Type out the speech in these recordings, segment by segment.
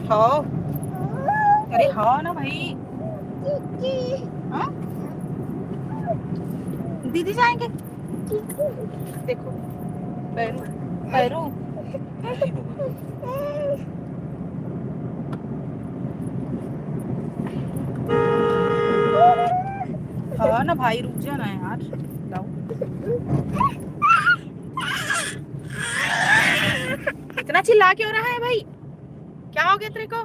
हाँ, अरे हाँ ना भाई। हाँ, दीदी जाएंगे। देखो, पैरू पैरू। हाँ ना भाई, रुक जाना यार। लाओ, इतना चिल्ला क्यों रहा है भाई? क्या हो गया तेरे को?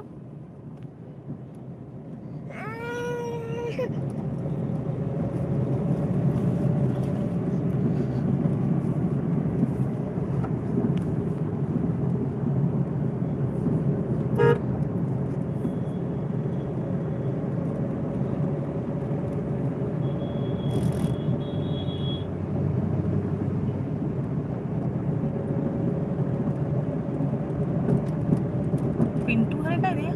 पिंटू है क्या रे?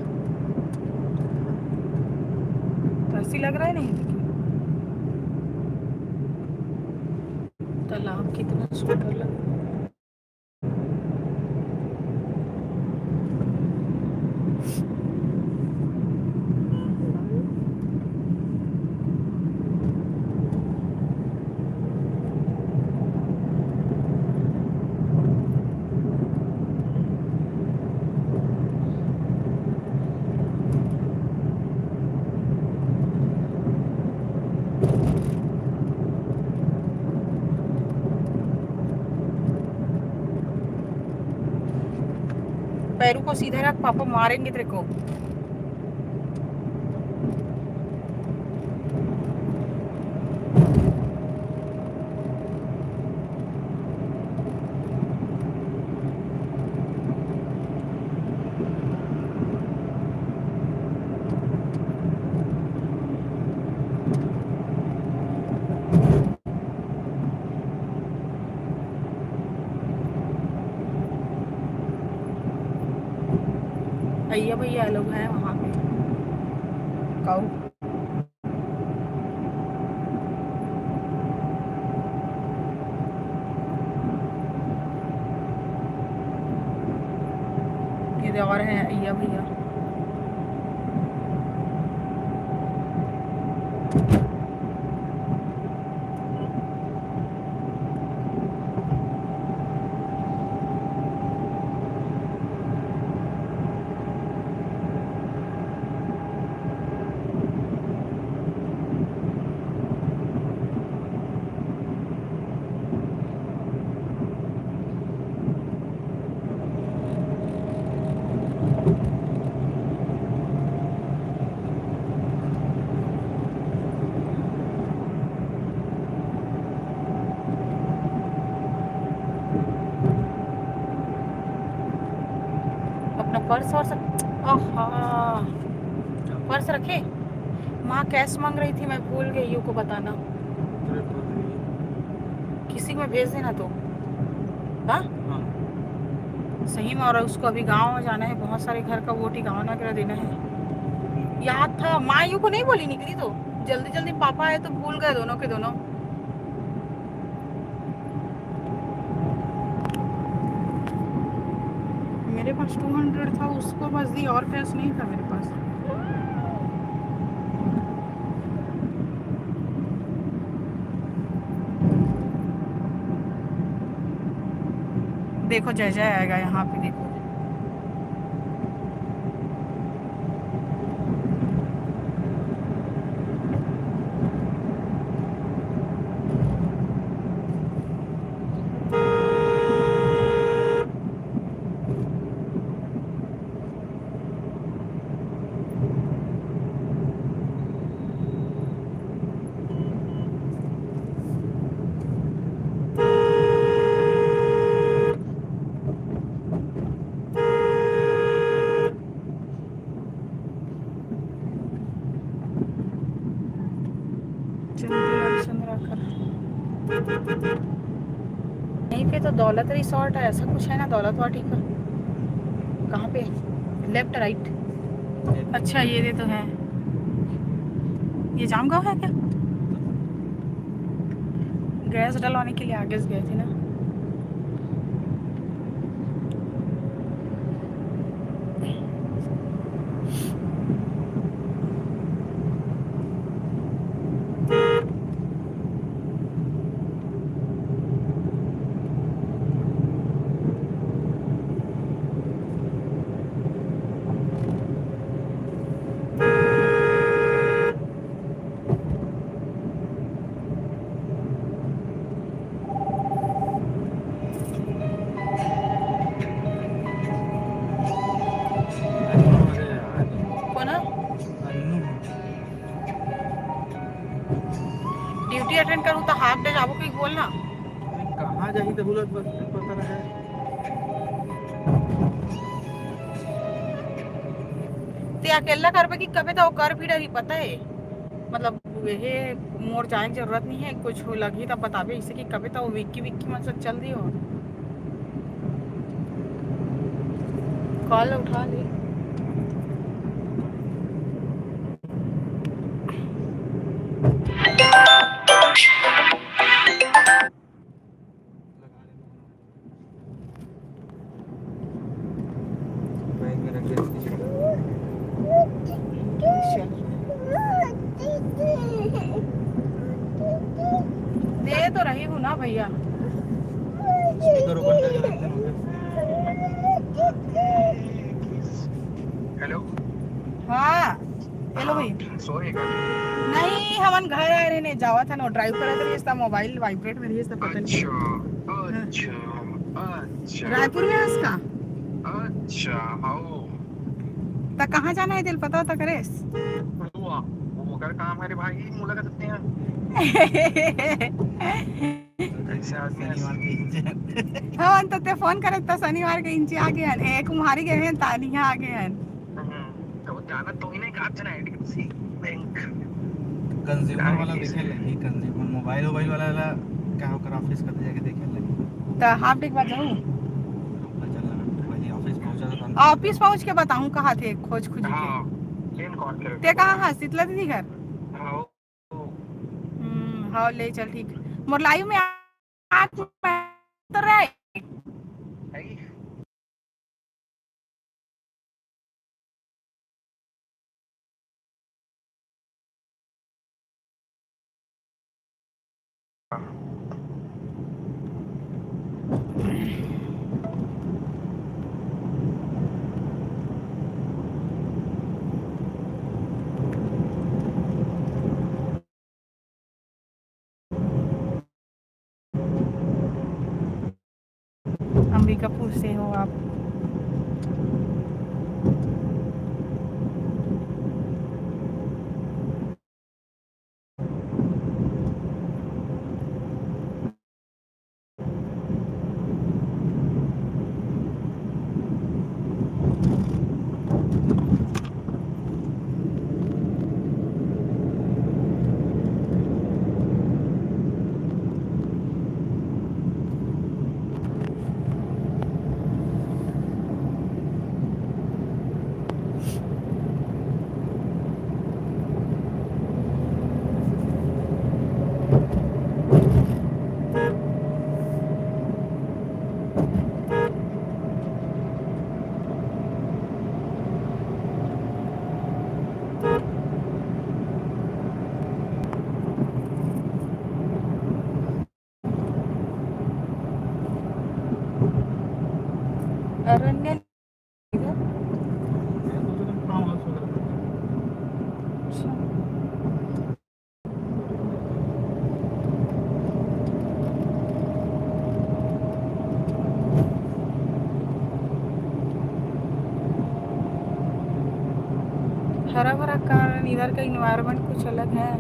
ऐसी लग रहा है नहीं? तालाब कितना सुंदर लग रहा है। पैरू को सीधा रख, पापा मारेंगे तेरे को। भैया भैया लोग हैं वहां पे। काऊ, ये और है भैया भैया। अपना पर्स और सब। आहा, पर्स रखे। माँ कैश मांग रही थी, मैं भूल गई। यू को बताना, किसी को भेज देना तो। हाँ, सही में। और उसको अभी गांव में जाना है, बहुत सारे घर का वो ठिकाना वगैरह देना है। याद था, माँ यू को नहीं बोली, निकली तो जल्दी जल्दी पापा आए तो भूल गए दोनों के दोनों। मेरे पास 200 था, उसको बस दी, और कैश नहीं था मेरे पास। देखो जय जय आएगा यहाँ पे, देखो। यहीं पे तो दौलत रिसोर्ट है, ऐसा कुछ है ना, दौलत वाटी का। कहाँ पे? Left right? अच्छा ये तो है। ये जामगांव है क्या? गैस डलवाने के लिए आगे से गए थे ना। कौन है? ड्यूटी अटेंड करूँ तो हाफ डे जाबो, कोई बोलना कहाँ जाही तो बोलत बस पता रहे। ते अकेला करबे कि कबे तो कर भी रही पता है, मतलब ये मोर जाने की जरूरत नहीं है, कुछ हो लगी तब बताबे, इसे कि कबे तो विक्की विक्की मतलब चल रही हो। कॉल उठा ले। बैग में रख दे। दे तो रही हूँ ना भैया। स्पीकर ओपन करके रख दे मुझे। हेलो। हाँ हेलो भाई। सोएगा? नहीं हमन घर आए रहने जावा था ना, ड्राइव करे थे, इसका मोबाइल वाइब्रेट में रही, इसका पता नहीं। हाँ। अच्छा रायपुर में है इसका। अच्छा आओ। तो कहाँ जाना है दिल पता होता करेस? वो कर काम है रे भाई, मुलाकात करते हैं। कैसे आदमी है? शनिवार के हाँ तो ते फोन करे तो शनिवार के इंचे आ गए हैं, एक कुम्हारी गए हैं, तालियां आ गए हैं। तो जाना तो ही नहीं, कहा चला एचडीएफसी बैंक। कंज्यूमर वाला देखे लगी, कंज्यूमर मोबाइल वाला क्या होकर ऑफिस का जाके देखे लगी। तो हाफ डे के बाद जाऊँ? चलना वही ऑफिस पहुंचा तो ऑफिस पहुँच के बताऊँ कहाँ थे, खोज खोज के। हाँ लेन कॉल कर। ते कहाँ है? शीतला दीदी घर? हाँ हाँ ले चल ठीक। मोर लाइव में आठ तो रहे। अंबिकापुर से हो आप? अरण्य फार्म हाउस वगैरह। हरा भरा कारण इधर का इन्वायरमेंट कुछ अलग है।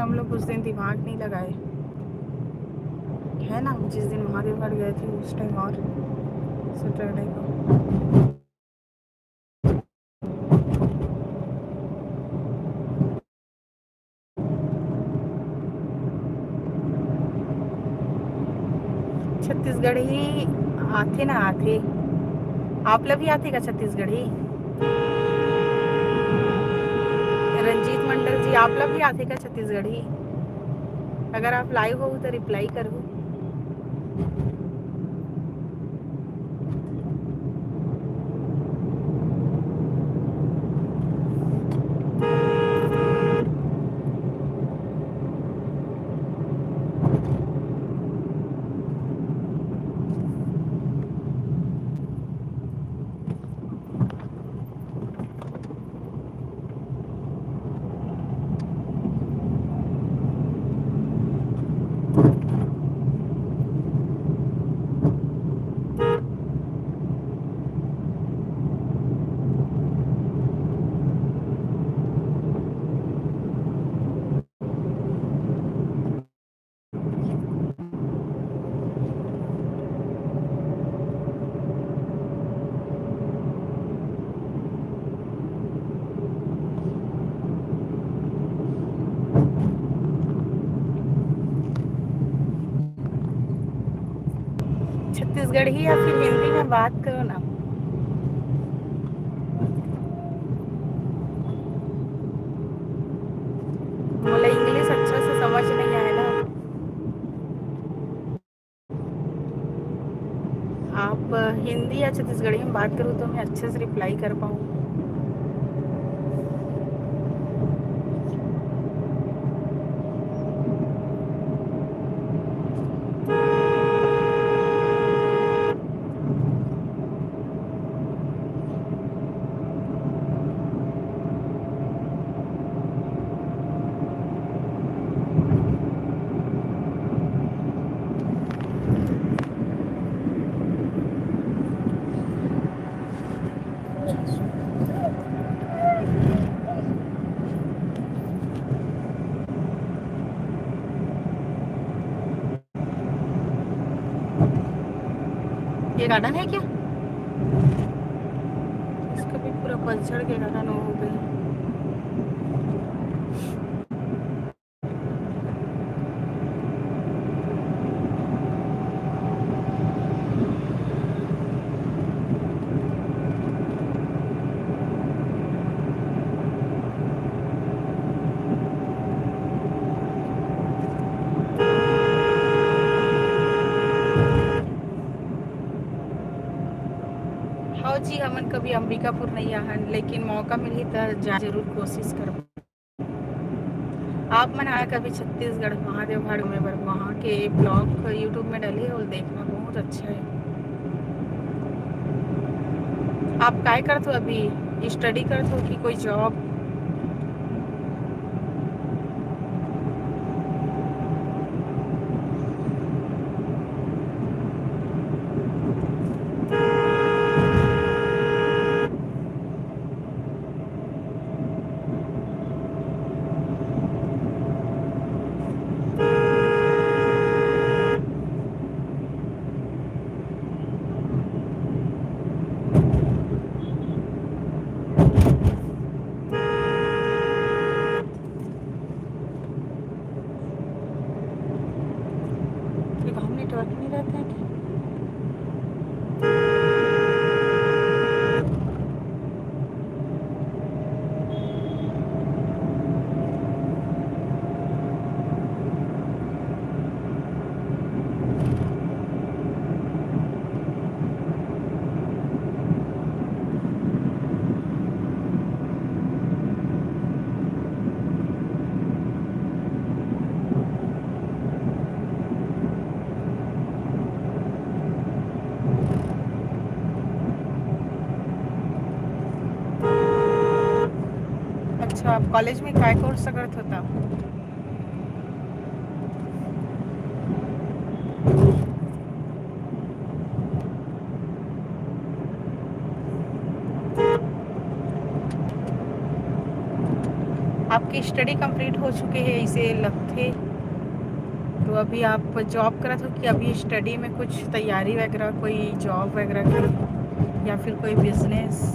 हम लोग उस दिन दिमाग नहीं लगाए, है ना, जिस दिन महादेवगढ़ गए थे उस टाइम, और सैटरडे को। छत्तीसगढ़ी आथे ना आथे, आपला भी आथे का छत्तीसगढ़ी? रंजीत मंडल जी, आपला भी आथे का छत्तीसगढ़ी? अगर आप लाइव हो तो रिप्लाई करो। छत्तीसगढ़ी या फिर हिंदी में बात करो ना। मुझे इंग्लिश अच्छा से समझ नहीं आया ना। आप हिंदी या छत्तीसगढ़ी में बात करो तो मैं अच्छे से रिप्लाई कर पाऊँ। ये गार्डन है क्या? इसका भी पूरा पतझड़ के गार्डन हो गई। हाँ जी, हमन कभी अंबिकापुर नहीं आहन, लेकिन मौका मिली तो जा जरूर कोशिश करब। आप मन आया कभी छत्तीसगढ़ महादेवगढ़ में, वहाँ के ब्लॉग यूट्यूब में डले और देखना बहुत अच्छा है। आप काय करते हो अभी? स्टडी करते हो कि कोई जॉब? ये गाँव में नेटवर्क नहीं रहता है क्या? अच्छा, आप कॉलेज में काय कोर्स करत होता? आपकी स्टडी कंप्लीट हो चुके हैं इसे लगते, तो अभी आप जॉब करत हो कि अभी स्टडी में कुछ तैयारी वगैरह, कोई जॉब वगैरह की या फिर कोई बिजनेस?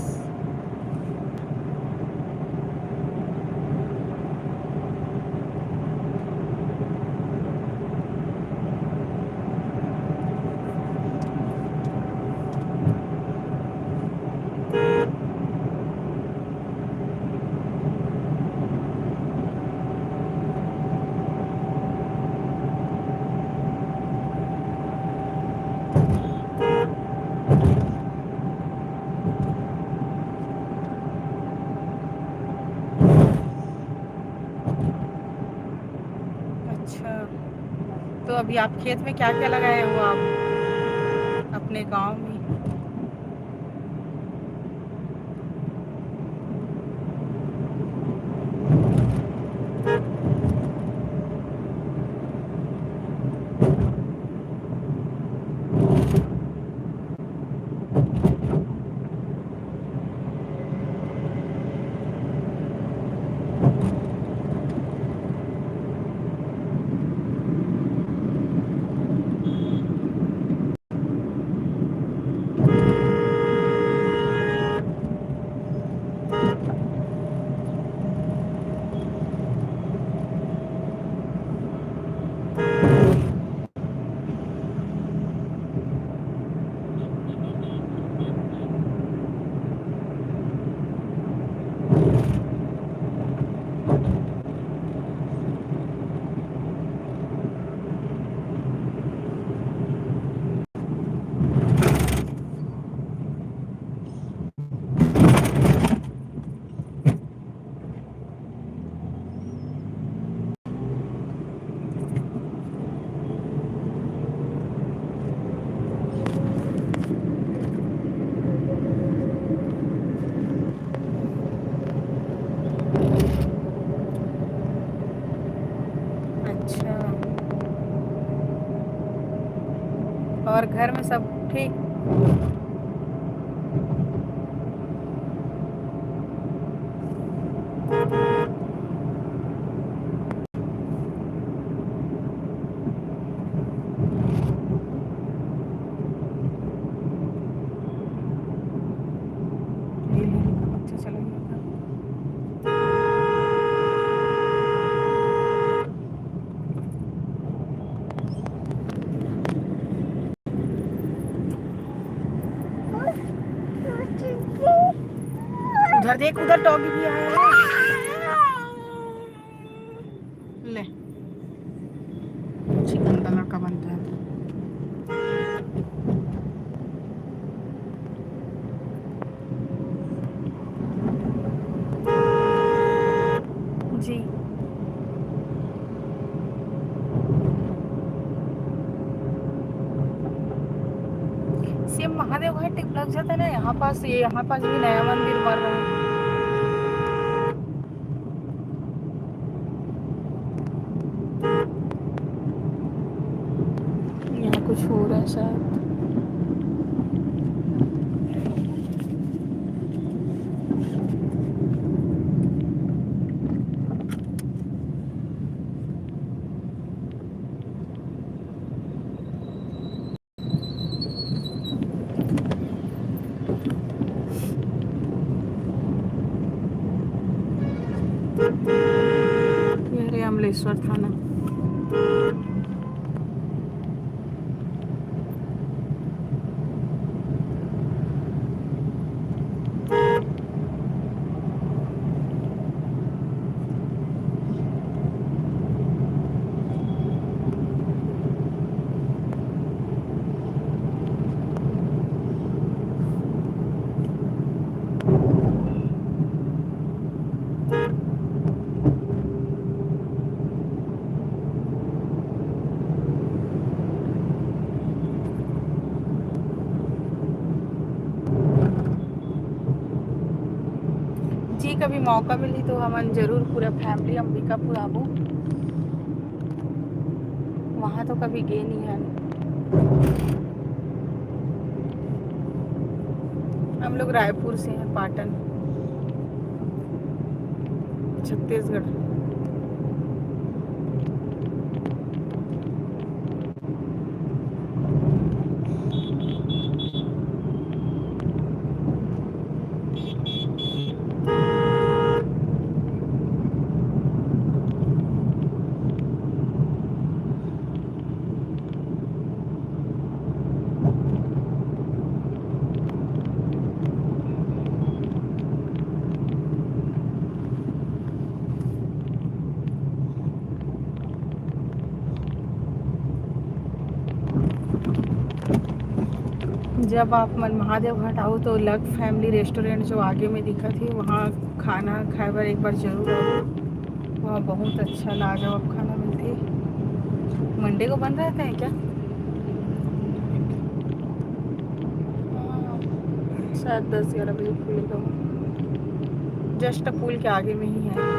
अच्छा, तो अभी आप खेत में क्या क्या लगाए हो आप अपने गांव में? अच्छा, और घर में सब ठीक? अच्छा, चलो ये होगा। उधर देख, उधर डॉगी भी आया है। ले, चिकन कलर का बनता है। जी, सेम महादेव घाट टिक लग जाता है ना यहाँ पास, ये यहाँ पास भी नया मंदिर बन रहा है। यहाँ कुछ हो रहा है शायद। ये रे अमलेश्वर थाना। जी, कभी मौका मिली तो हम जरूर पूरा फैमिली अंबिकापुर आबू। वहाँ तो कभी गए नहीं है। हम लोग रायपुर से हैं, पाटन। छत्तीसगढ़। जब आप मन महादेव घाट आओ तो लक फैमिली रेस्टोरेंट जो आगे में दिखा थी वहाँ खाना खाए बर एक बार जरूर आओ। वहाँ बहुत अच्छा लाजवाब खाना मिलती है। मंडे को बंद रहता है क्या? शायद 10-11 बजे खुलेगा। जस्ट पुल के आगे में ही है।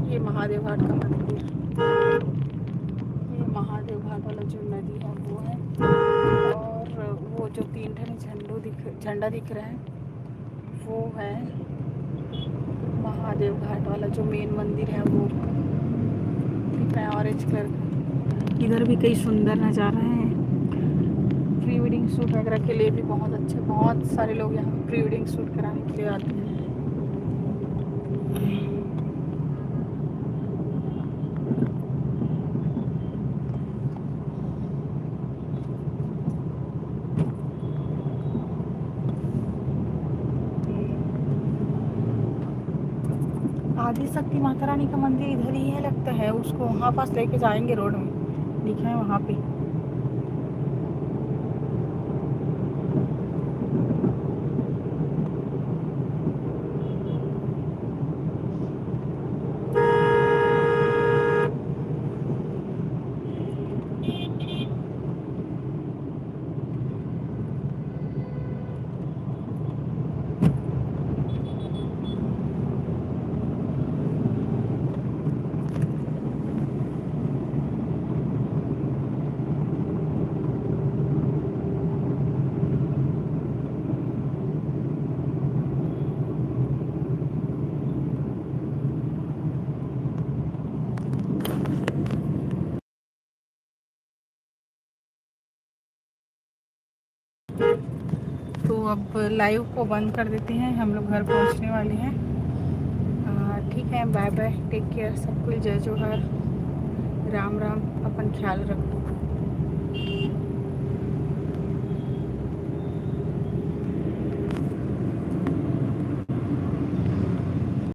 ये महादेव घाट का मंदिर, ये महादेव घाट वाला जो नदी है वो है, और वो जो 3 झंडा दिख रहा है वो है महादेव घाट वाला जो मेन मंदिर है वो दिख रहा है ऑरेंज कलर का। इधर भी कई सुंदर नज़ारा है। प्री वेडिंग शूट वगैरह के लिए भी बहुत अच्छे, बहुत सारे लोग यहाँ प्री वेडिंग शूट कराने के लिए आते हैं। आदि शक्ति माता रानी का मंदिर इधर ही है लगता है। उसको वहाँ पास लेके जाएंगे, रोड में लिखा है वहाँ पे। तो अब लाइव को बंद कर देते हैं, हम लोग घर पहुंचने वाले हैं। ठीक है, बाय बाय, टेक केयर, सबको जय जोहार, राम राम, अपन ख्याल रखो।